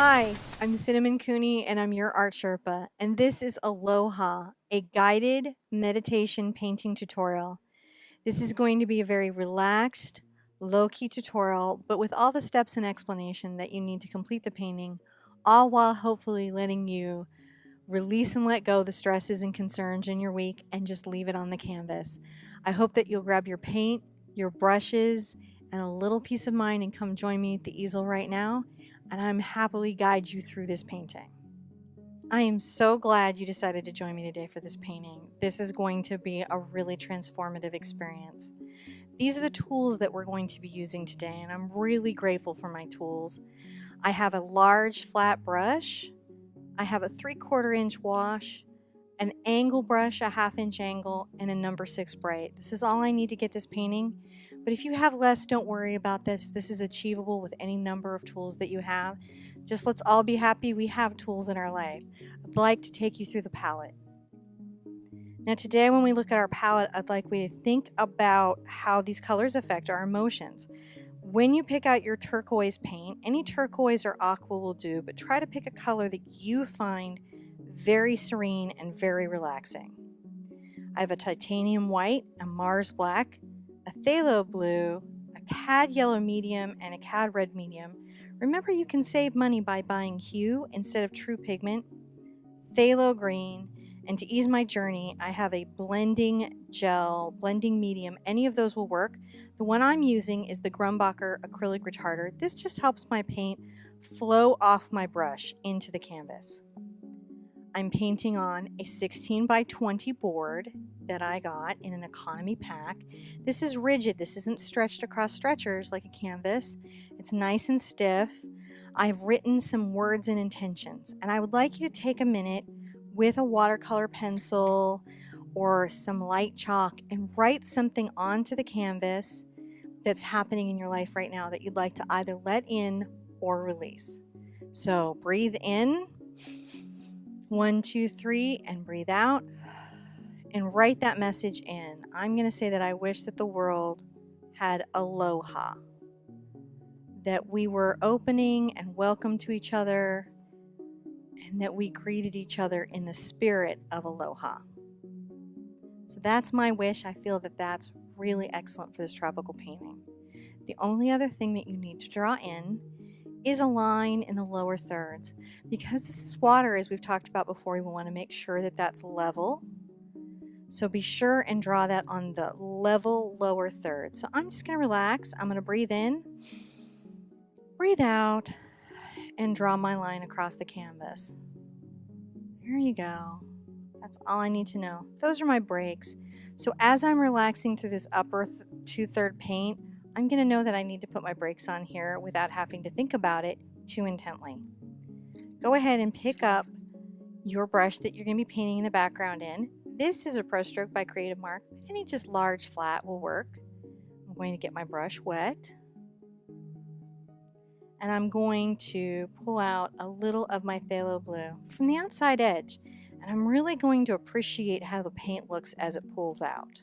Hi, I'm Cinnamon Cooney and I'm your Art Sherpa, and this is Aloha, a guided meditation painting tutorial. This is going to be a very relaxed, low-key tutorial, but with all the steps and explanation that you need to complete the painting, all while hopefully letting you release and let go the stresses and concerns in your week and just leave it on the canvas. I hope that you'll grab your paint, your brushes, and a little peace of mind and come join me at the easel right now, and I'm happily guide you through this painting. I am so glad you decided to join me today for this painting. This is going to be a really transformative experience. These are the tools that we're going to be using today, and I'm really grateful for my tools. I have a large flat brush, I have a 3/4 inch wash, an angle brush, a 1/2 inch angle, and a number 6 bright. This is all I need to get this painting, but if you have less, don't worry about this. This is achievable with any number of tools that you have. Just let's all be happy we have tools in our life. I'd like to take you through the palette. Now today when we look at our palette, I'd like you to think about how these colors affect our emotions. When you pick out your turquoise paint, any turquoise or aqua will do, but try to pick a color that you find very serene and very relaxing. I have a titanium white, a Mars black, a phthalo blue, a cad yellow medium, and a cad red medium. Remember, you can save money by buying hue instead of true pigment, phthalo green, and to ease my journey, I have a blending gel, blending medium. Any of those will work. The one I'm using is the Grumbacher acrylic retarder. This just helps my paint flow off my brush into the canvas. I'm painting on a 16 by 20 board that I got in an economy pack. This is rigid. This isn't stretched across stretchers like a canvas. It's nice and stiff. I've written some words and intentions, and I would like you to take a minute with a watercolor pencil or some light chalk and write something onto the canvas that's happening in your life right now that you'd like to either let in or release. So breathe in, 1, 2, 3, and breathe out and write that message in. I'm going to say that I wish that the world had aloha, that we were opening and welcome to each other, and that we greeted each other in the spirit of aloha. So that's my wish. I feel that that's really excellent for this tropical painting. The only other thing that you need to draw in is a line in the lower thirds. Because this is water, as we've talked about before, we want to make sure that that's level. So be sure and draw that on the level lower third. So I'm just going to relax. I'm going to breathe in, breathe out, and draw my line across the canvas. There you go. That's all I need to know. Those are my breaks. So as I'm relaxing through this upper 2/3 paint, I'm going to know that I need to put my brakes on here without having to think about it too intently. Go ahead and pick up your brush that you're going to be painting in the background in. This is a Pro Stroke by Creative Mark. Any just large flat will work. I'm going to get my brush wet, and I'm going to pull out a little of my phthalo blue from the outside edge, and I'm really going to appreciate how the paint looks as it pulls out.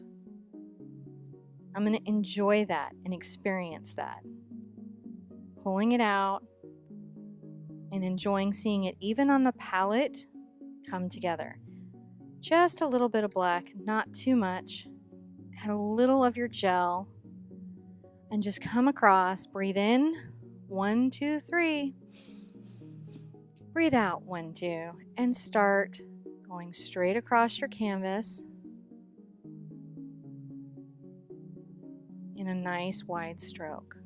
I'm going to enjoy that and experience that. Pulling it out and enjoying seeing it even on the palette come together. Just a little bit of black, not too much. Add a little of your gel and just come across. Breathe in, 1, 2, 3. Breathe out, 1, 2, and start going straight across your canvas in a nice wide stroke.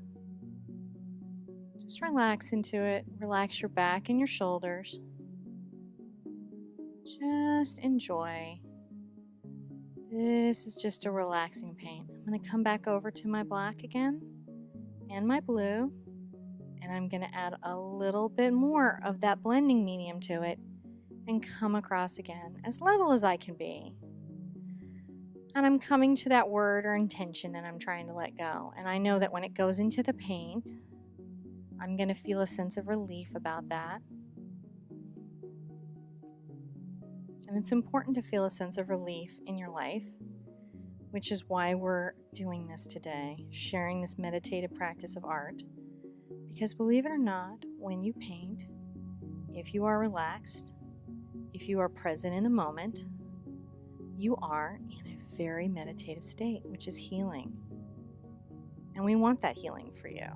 Just relax into it. Relax your back and your shoulders. Just enjoy. This is just a relaxing paint. I'm going to come back over to my black again and my blue, and I'm going to add a little bit more of that blending medium to it and come across again as level as I can be. And I'm coming to that word or intention that I'm trying to let go. And I know that when it goes into the paint, I'm going to feel a sense of relief about that. And it's important to feel a sense of relief in your life, which is why we're doing this today, sharing this meditative practice of art. Because believe it or not, when you paint, if you are relaxed, if you are present in the moment, you are in a very meditative state, which is healing. And we want that healing for you.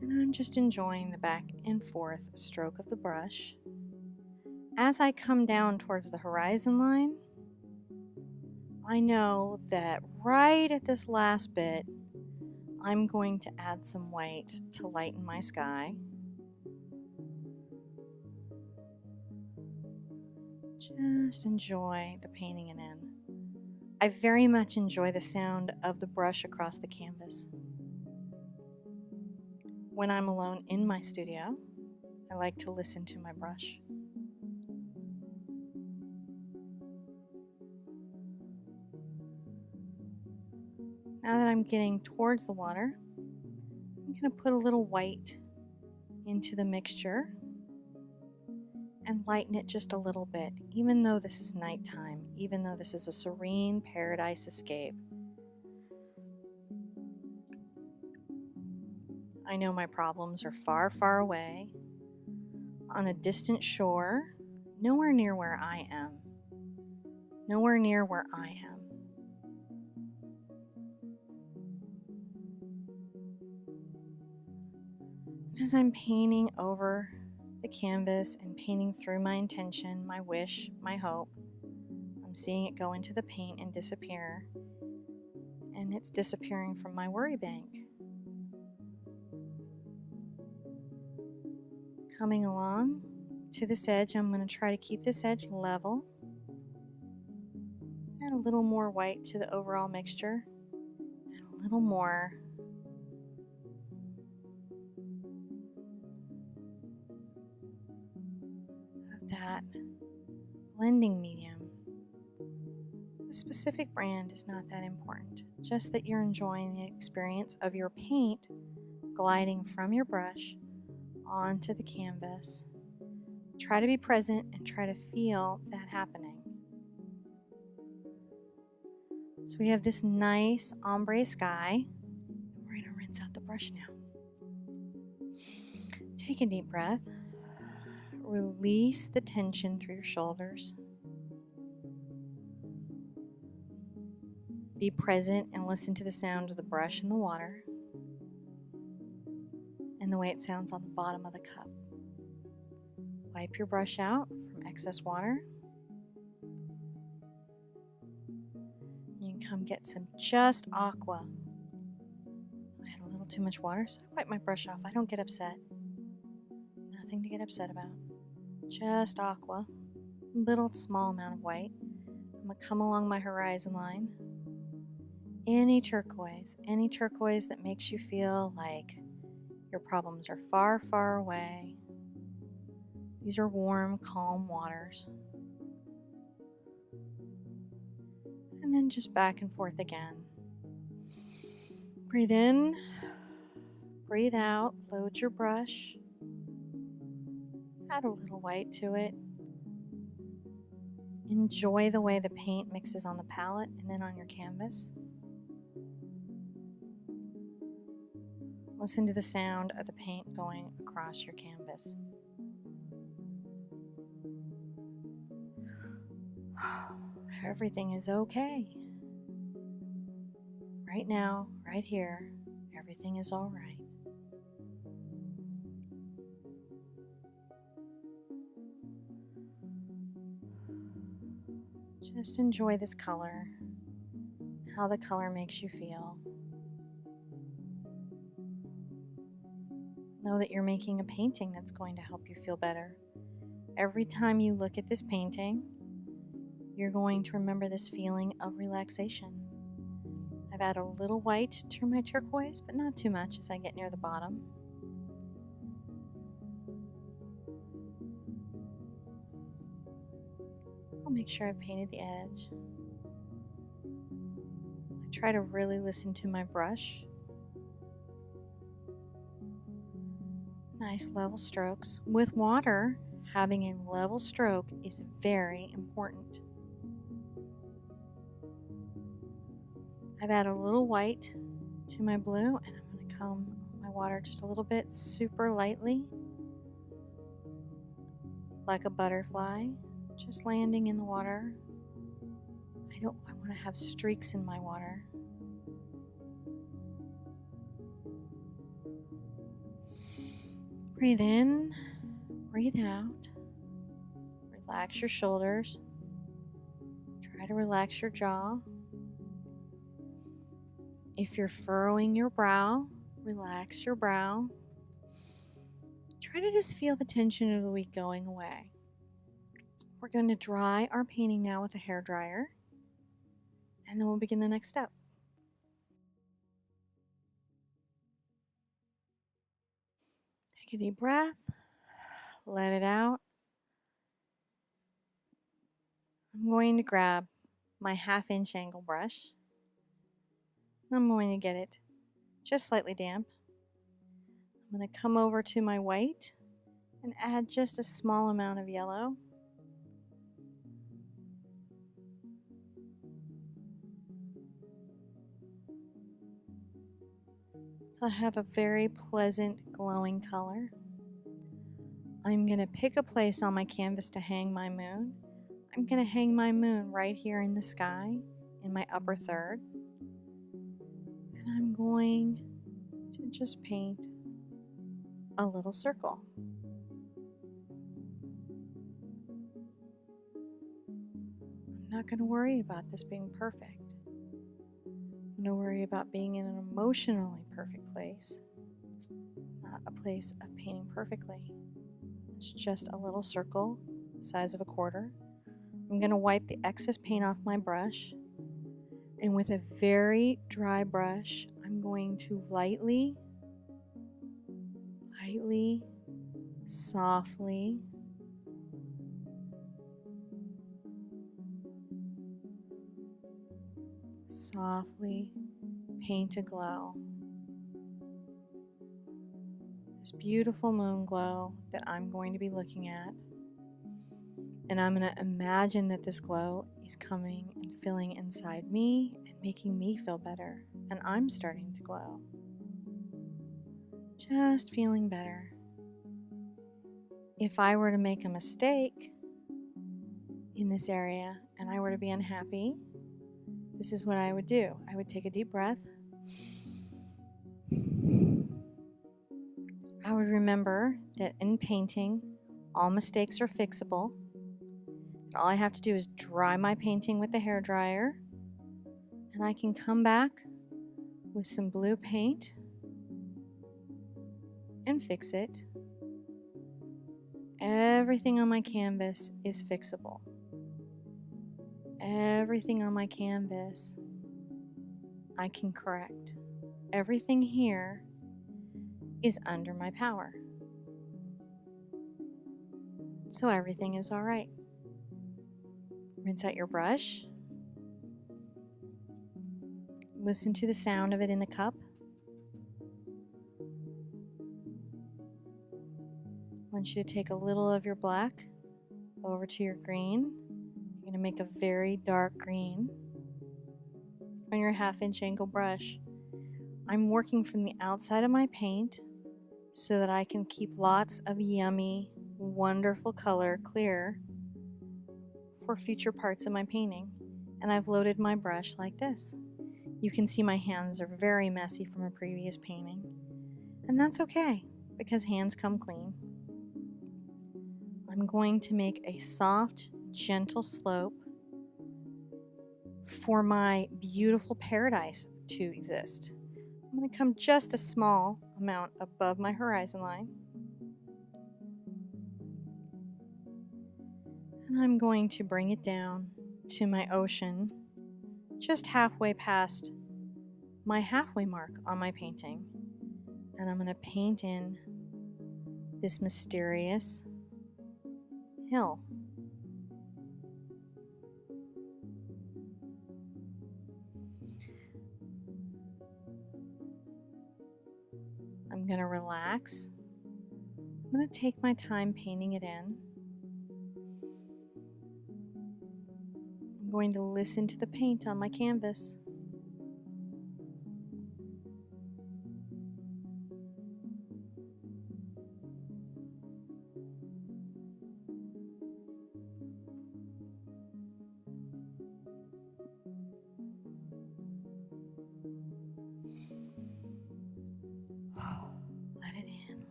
And I'm just enjoying the back and forth stroke of the brush. As I come down towards the horizon line, I know that right at this last bit, I'm going to add some white to lighten my sky. Just enjoy the painting it in. I very much enjoy the sound of the brush across the canvas. When I'm alone in my studio, I like to listen to my brush. Now that I'm getting towards the water, I'm going to put a little white into the mixture and lighten it just a little bit, even though this is nighttime, even though this is a serene paradise escape. I know my problems are far, far away, on a distant shore, nowhere near where I am. Nowhere near where I am. As I'm painting over the canvas and painting through my intention, my wish, my hope, I'm seeing it go into the paint and disappear. And it's disappearing from my worry bank. Coming along to this edge, I'm going to try to keep this edge level. Add a little more white to the overall mixture. And a little more of that blending medium. The specific brand is not that important, just that you're enjoying the experience of your paint gliding from your brush onto the canvas. Try to be present and try to feel that happening. So we have this nice ombre sky. We're going to rinse out the brush now. Take a deep breath. Release the tension through your shoulders. Be present and listen to the sound of the brush in the water and the way it sounds on the bottom of the cup. Wipe your brush out from excess water. You can come get some just aqua. I had a little too much water, so I wipe my brush off. I don't get upset. Nothing to get upset about. Just aqua. Little small amount of white. I'm going to come along my horizon line. Any turquoise that makes you feel like your problems are far, far away. These are warm, calm waters. And then just back and forth again. Breathe in, breathe out, load your brush. Add a little white to it. Enjoy the way the paint mixes on the palette and then on your canvas. Listen to the sound of the paint going across your canvas. Everything is okay. Right now, right here, everything is all right. Just enjoy this color, how the color makes you feel. Know that you're making a painting that's going to help you feel better. Every time you look at this painting, you're going to remember this feeling of relaxation. I've added a little white to my turquoise, but not too much as I get near the bottom. I'll make sure I've painted the edge. I try to really listen to my brush. Nice level strokes. With water, having a level stroke is very important. I've added a little white to my blue, and I'm going to come on my water just a little bit, super lightly, like a butterfly, just landing in the water. I want to have streaks in my water. Breathe in, breathe out. Relax your shoulders. Try to relax your jaw. If you're furrowing your brow, relax your brow. Try to just feel the tension of the week going away. We're going to dry our painting now with a hairdryer, and then we'll begin the next step. Take a deep breath, let it out. I'm going to grab my 1/2-inch angle brush. I'm going to get it just slightly damp. I'm going to come over to my white and add just a small amount of yellow. So I have a very pleasant glowing color. I'm going to pick a place on my canvas to hang my moon. I'm going to hang my moon right here in the sky in my upper third. And I'm going to just paint a little circle. I'm not going to worry about this being perfect. I'm going to worry about being in an emotionally perfect place, not a place of painting perfectly. It's just a little circle the size of a quarter. I'm going to wipe the excess paint off my brush, and with a very dry brush, I'm going to lightly, softly paint a glow. This beautiful moon glow that I'm going to be looking at. And I'm going to imagine that this glow is coming and filling inside me and making me feel better. And I'm starting to glow. Just feeling better. If I were to make a mistake in this area and I were to be unhappy, this is what I would do. I would take a deep breath. I would remember that in painting, all mistakes are fixable. All I have to do is dry my painting with the hairdryer, and I can come back with some blue paint and fix it. Everything on my canvas is fixable. Everything on my canvas I can correct. Everything here is under my power. So everything is all right. Rinse out your brush. Listen to the sound of it in the cup. I want you to take a little of your black over to your green. You're going to make a very dark green on your 1/2-inch angle brush. I'm working from the outside of my paint so that I can keep lots of yummy, wonderful color clear for future parts of my painting. And I've loaded my brush like this. You can see my hands are very messy from a previous painting. And that's okay, because hands come clean. I'm going to make a soft, gentle slope for my beautiful paradise to exist. I'm going to come just a small amount above my horizon line. And I'm going to bring it down to my ocean, just halfway past my halfway mark on my painting. And I'm going to paint in this mysterious hill. I'm going to relax. I'm going to take my time painting it in. I'm going to listen to the paint on my canvas.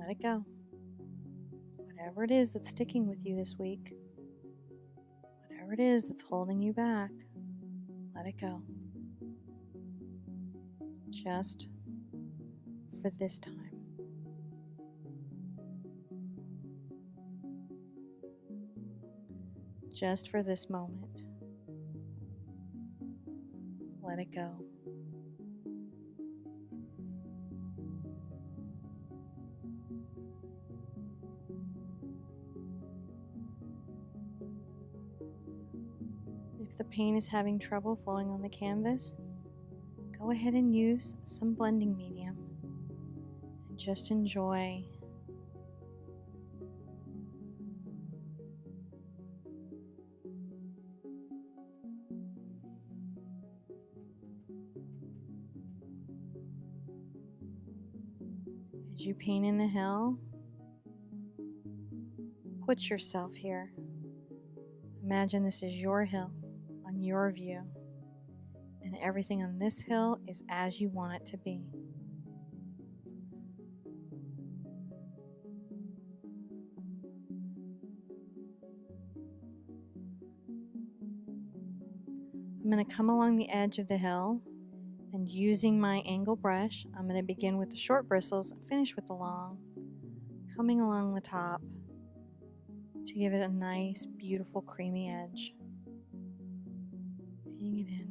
let it go. Whatever it is that's sticking with you this week, whatever it is that's holding you back, let it go. Just for this time. Just for this moment. Let it go. If the paint is having trouble flowing on the canvas, go ahead and use some blending medium and just enjoy. As you paint in the hill, put yourself here. Imagine this is your hill on your view, and everything on this hill is as you want it to be. I'm going to come along the edge of the hill, and using my angle brush, I'm going to begin with the short bristles and finish with the long, coming along the top to give it a nice, beautiful, creamy edge. Painting it in.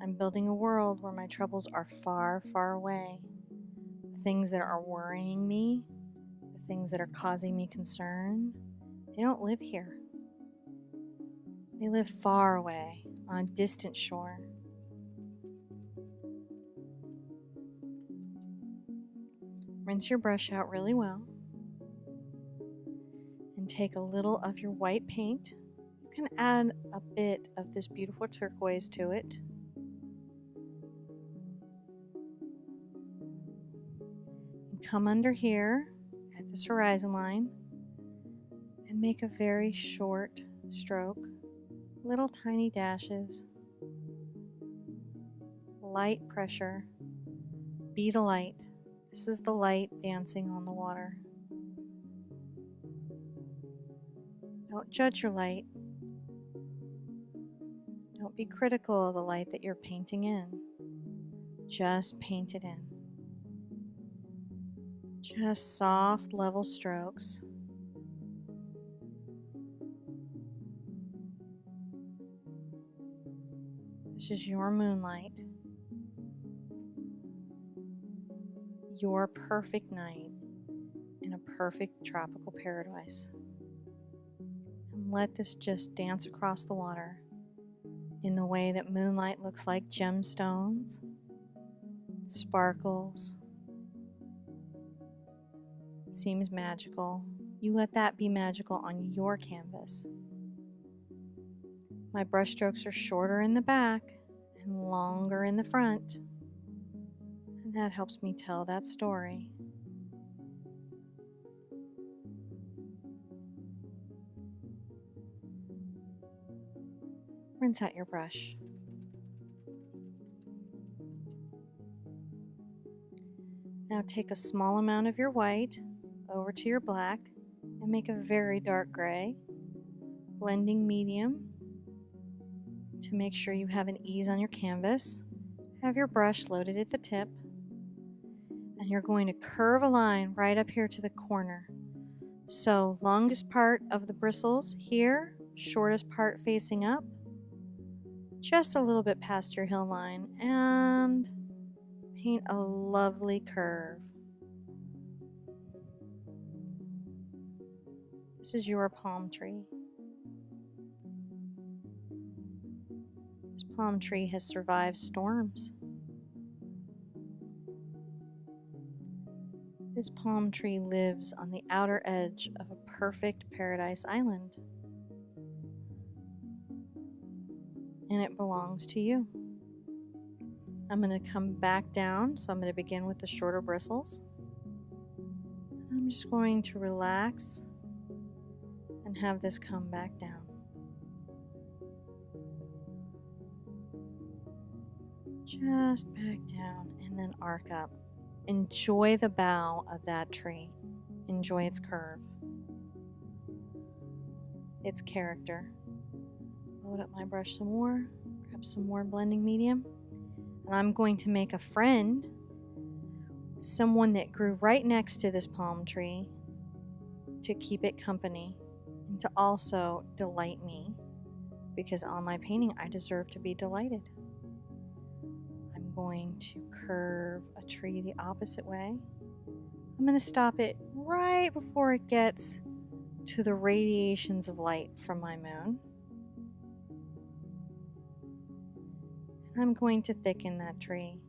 I'm building a world where my troubles are far, far away. The things that are worrying me, the things that are causing me concern, they don't live here. They live far away on a distant shore. Rinse your brush out really well and take a little of your white paint. You can add a bit of this beautiful turquoise to it. Come under here at this horizon line and make a very short stroke, little tiny dashes, light pressure. Be the light. This is the light dancing on the water. Don't judge your light. Don't be critical of the light that you're painting in. Just paint it in. Just soft, level strokes. This is your moonlight. Your perfect night in a perfect tropical paradise. And let this just dance across the water in the way that moonlight looks like gemstones, sparkles, seems magical. You let that be magical on your canvas. My brush strokes are shorter in the back and longer in the front, and that helps me tell that story. Rinse out your brush. Now take a small amount of your white over to your black and make a very dark gray, blending medium to make sure you have an ease on your canvas. Have your brush loaded at the tip, and you're going to curve a line right up here to the corner. So longest part of the bristles here, shortest part facing up, just a little bit past your hill line, and paint a lovely curve. This is your palm tree. This palm tree has survived storms. This palm tree lives on the outer edge of a perfect paradise island. And it belongs to you. I'm going to come back down, so I'm going to begin with the shorter bristles. just going to relax and have this come back down. Just back down and then arc up. Enjoy the bough of that tree. Enjoy its curve, its character. Load up my brush some more, grab some more blending medium, and I'm going to make a friend, someone that grew right next to this palm tree, to keep it company and to also delight me, because on my painting I deserve to be delighted. I'm going to curve a tree the opposite way. I'm going to stop it right before it gets to the radiations of light from my moon. And I'm going to thicken that tree.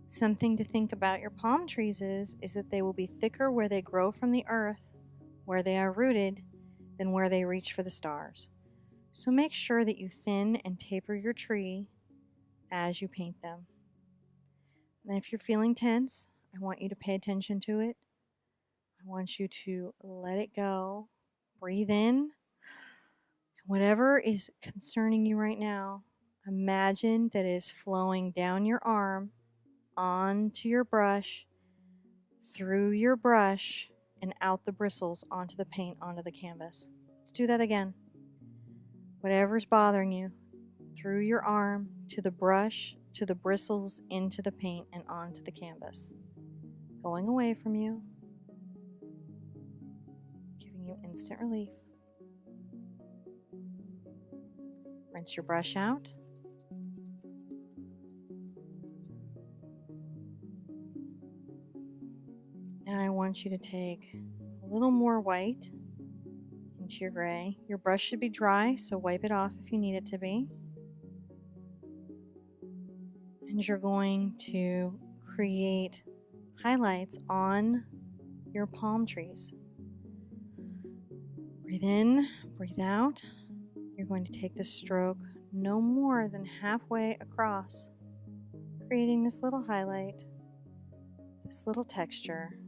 Something to think about your palm trees is that they will be thicker where they grow from the earth, where they are rooted, than where they reach for the stars. So make sure that you thin and taper your tree as you paint them. And if you're feeling tense, I want you to pay attention to it. I want you to let it go. Breathe in. Whatever is concerning you right now, imagine that it is flowing down your arm, onto your brush, through your brush, and out the bristles onto the paint, onto the canvas. Let's do that again. Whatever's bothering you, through your arm, to the brush, to the bristles, into the paint, and onto the canvas. Going away from you, giving you instant relief. Rinse your brush out. Now I want you to take a little more white into your gray. Your brush should be dry, so wipe it off if you need it to be. And you're going to create highlights on your palm trees. Breathe in, breathe out. You're going to take this stroke no more than halfway across, creating this little highlight, this little texture.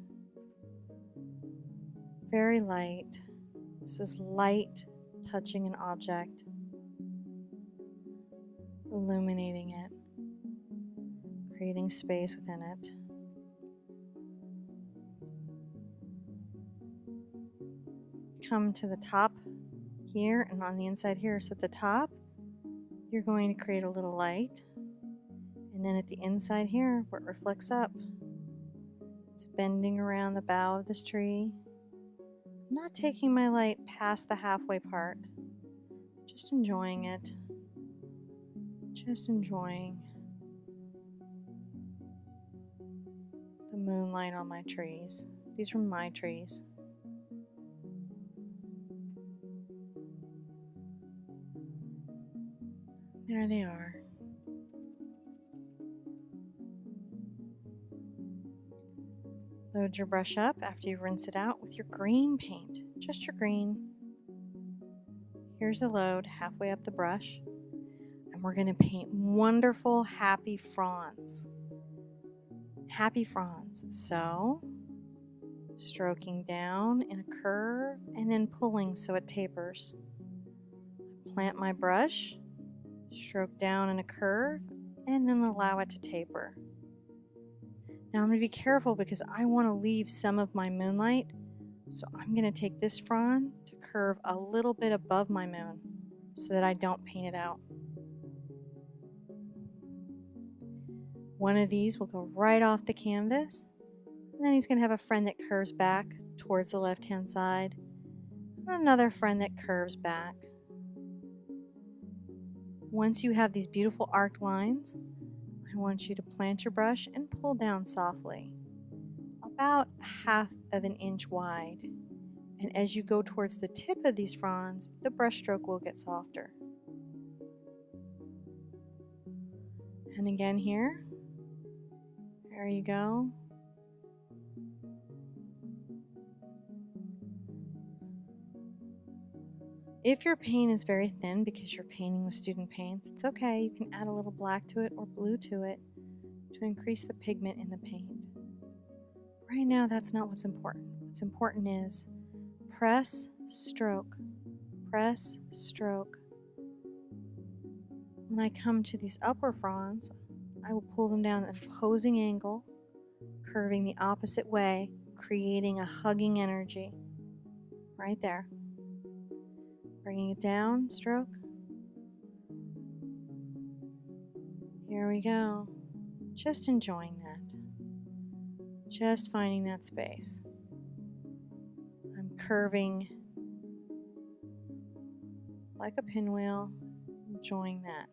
Very light. This is light touching an object, illuminating it, creating space within it. Come to the top here and on the inside here. So at the top, you're going to create a little light. And then at the inside here, where it reflects up, it's bending around the bough of this tree. I'm not taking my light past the halfway part. Just enjoying it. Just enjoying the moonlight on my trees. These are my trees. There they are. Load your brush up after you rinse it out with your green paint, just your green. Here's the load halfway up the brush, and we're going to paint wonderful, happy fronds. Happy fronds. So, stroking down in a curve and then pulling so it tapers. Plant my brush, stroke down in a curve, and then allow it to taper. Now I'm going to be careful because I want to leave some of my moonlight, so I'm going to take this frond to curve a little bit above my moon so that I don't paint it out. One of these will go right off the canvas, and then he's going to have a friend that curves back towards the left-hand side, and another friend that curves back. Once you have these beautiful arced lines, I want you to plant your brush and pull down softly, about 1/2 of an inch wide. And as you go towards the tip of these fronds, the brush stroke will get softer. And again here, there you go. If your paint is very thin because you're painting with student paints, it's okay. You can add a little black to it or blue to it to increase the pigment in the paint. right now, that's not what's important. What's important is press, stroke, press, stroke. When I come to these upper fronds, I will pull them down at an opposing angle, curving the opposite way, creating a hugging energy right there. Bringing it down, stroke. Here we go. Just enjoying that. Just finding that space. I'm curving like a pinwheel, enjoying that.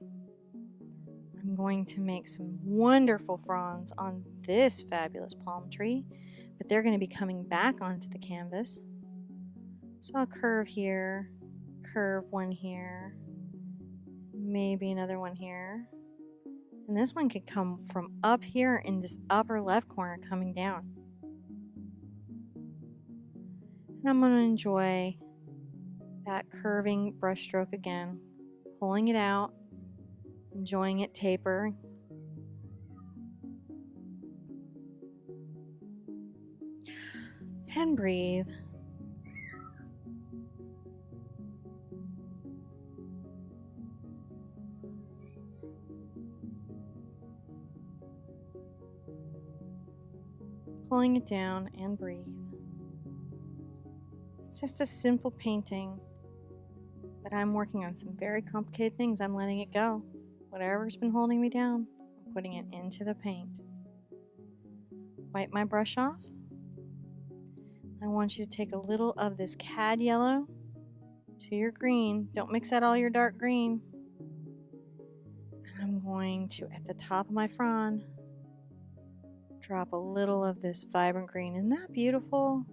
I'm going to make some wonderful fronds on this fabulous palm tree, but they're going to be coming back onto the canvas. So I'll curve here, curve one here, maybe another one here. And this one could come from up here in this upper left corner coming down. And I'm going to enjoy that curving brush stroke again, pulling it out, enjoying it taper. And breathe. Pulling it down and breathe. It's just a simple painting, but I'm working on some very complicated things. I'm letting it go. Whatever's been holding me down, I'm putting it into the paint. Wipe my brush off. I want you to take a little of this cad yellow to your green. Don't mix out all your dark green. And I'm going to, at the top of my frond, drop a little of this vibrant green. Isn't that beautiful?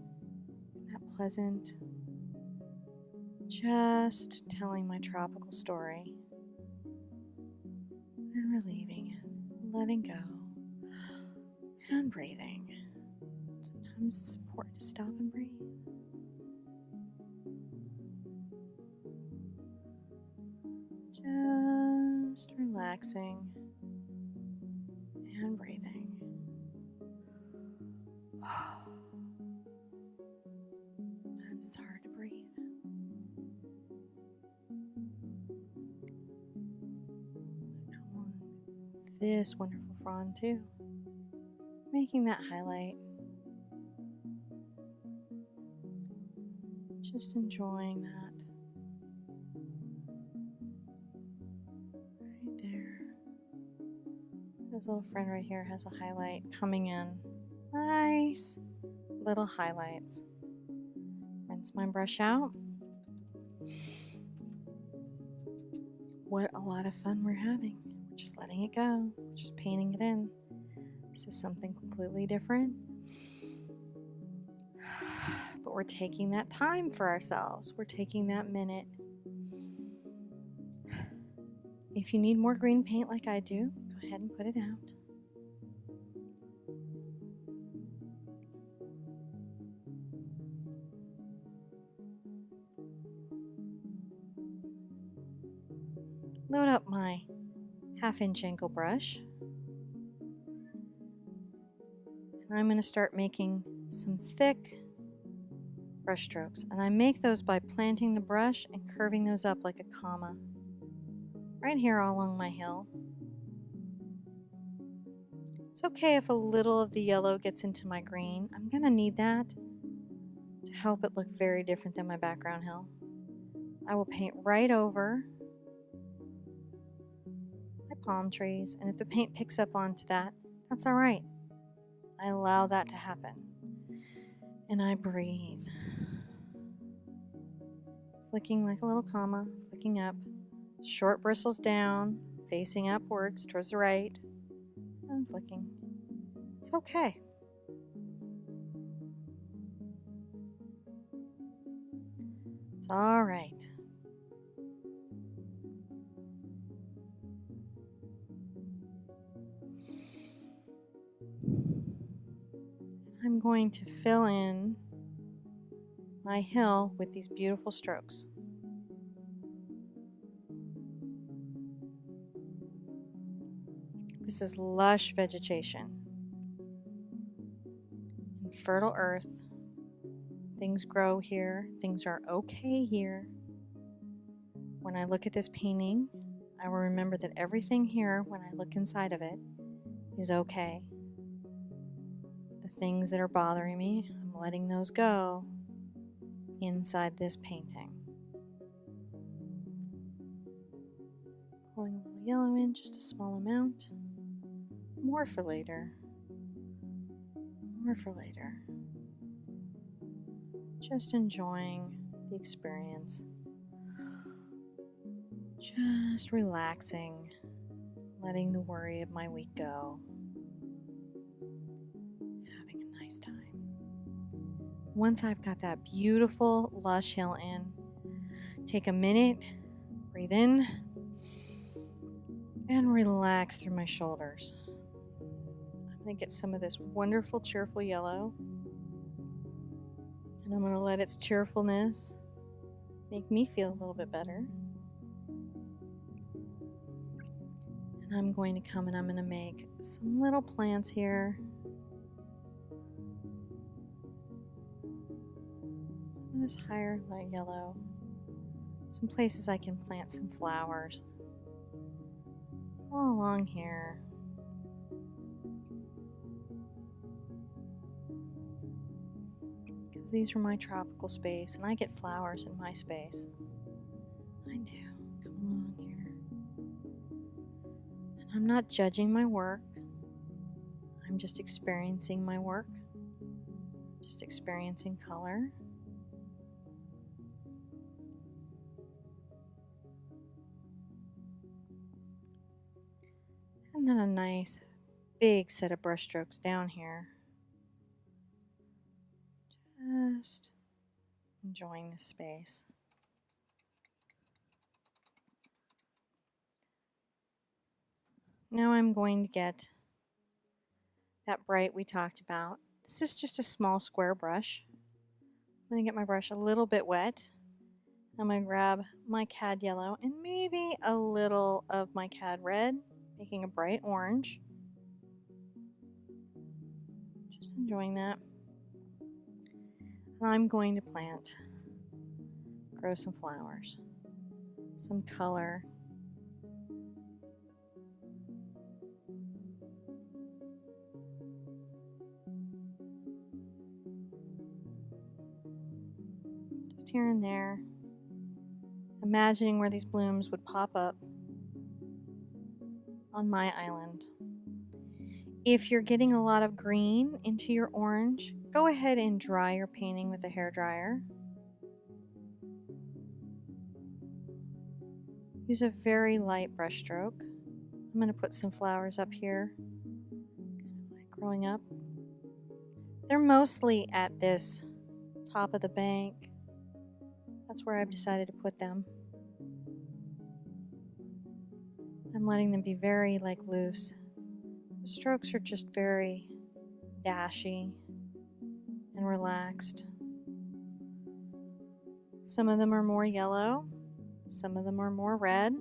Isn't that pleasant? Just telling my tropical story and relieving it, letting go and breathing. Sometimes it's important to stop and breathe. Just relaxing and breathing. Sometimes it's hard to breathe. Come on, this wonderful frond too. Making that highlight. Just enjoying that. Right there. This little friend right here has a highlight coming in. Nice little highlights. Rinse my brush out. What a lot of fun we're having. We're just letting it go. We're just painting it in. This is something completely different. But we're taking that time for ourselves. We're taking that minute. If you need more green paint like I do, go ahead and put it out. Load up my 1/2-inch angle brush. And I'm going to start making some thick brush strokes. And I make those by planting the brush and curving those up like a comma. Right here along my hill. It's okay if a little of the yellow gets into my green. I'm going to need that to help it look very different than my background hill. I will paint right over my palm trees, and if the paint picks up onto that, that's all right. I allow that to happen. And I breathe. Flicking like a little comma, flicking up. Short bristles down, facing upwards towards the right, and flicking. It's okay. It's all right. I'm going to fill in my hill with these beautiful strokes. This is lush vegetation. And fertile earth. Things grow here. Things are okay here. When I look at this painting, I will remember that everything here, when I look inside of it, is okay. The things that are bothering me, I'm letting those go inside this painting. Pulling a little yellow in, just a small amount. More for later. More for later. Just enjoying the experience. Just relaxing, letting the worry of my week go. Having a nice time. Once I've got that beautiful lush hill in, take a minute, breathe in, and relax through my shoulders. I'm going to get some of this wonderful, cheerful yellow, and I'm going to let its cheerfulness make me feel a little bit better. And I'm going to come and I'm going to make some little plants here. Some of this higher light yellow. Some places I can plant some flowers. All along here. Because these are my tropical space and I get flowers in my space. I do. Come along here. I'm not judging my work. I'm just experiencing my work. Just experiencing color. And then a nice big set of brush strokes down here. Just enjoying the space. Now I'm going to get that bright we talked about. This is just a small square brush. I'm going to get my brush a little bit wet. I'm going to grab my cad yellow and maybe a little of my cad red, making a bright orange. Just enjoying that. And I'm going to grow some flowers, some color. Just here and there, imagining where these blooms would pop up on my island. If you're getting a lot of green into your orange, go ahead and dry your painting with a hairdryer. Use a very light brush stroke. I'm going to put some flowers up here, kind of like growing up. They're mostly at this top of the bank. That's where I've decided to put them. I'm letting them be very loose. The strokes are just very dashy and relaxed. Some of them are more yellow, some of them are more red.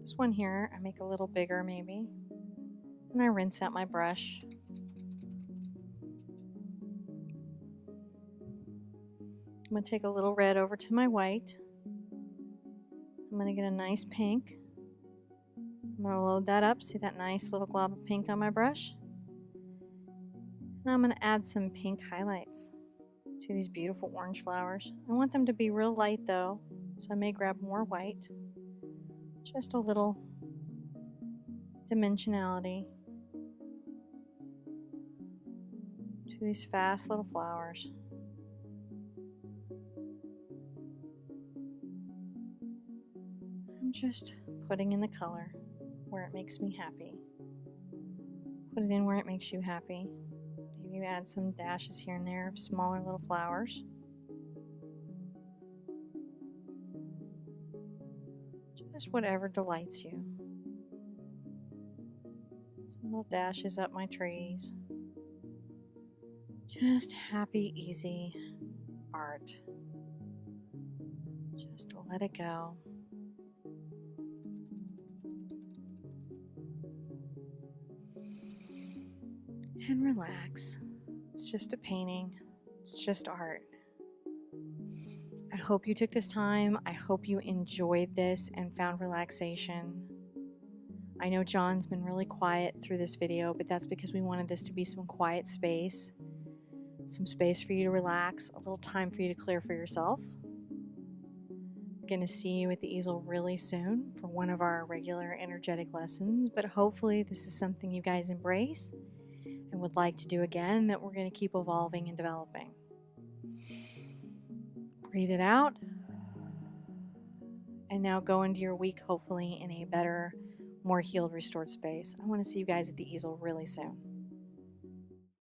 This one here, I make a little bigger maybe, and I rinse out my brush. I'm going to take a little red over to my white. I'm going to get a nice pink. I'm going to load that up. See that nice little glob of pink on my brush? Now I'm going to add some pink highlights to these beautiful orange flowers. I want them to be real light though, so I may grab more white. Just a little dimensionality to these fast little flowers. I'm just putting in the color where it makes me happy. Put it in where it makes you happy. Maybe you add some dashes here and there of smaller little flowers. Just whatever delights you. Some little dashes up my trees. Just happy, easy art. Just to let it go. and relax. It's just a painting. It's just art. I hope you took this time. I hope you enjoyed this and found relaxation. I know John's been really quiet through this video, but that's because we wanted this to be some quiet space. Some space for you to relax, a little time for you to clear for yourself. I'm going to see you at the easel really soon for one of our regular energetic lessons, but hopefully this is something you guys embrace and would like to do again, that we're going to keep evolving and developing. Breathe it out. And now go into your week, hopefully in a better, more healed, restored space. I want to see you guys at the easel really soon.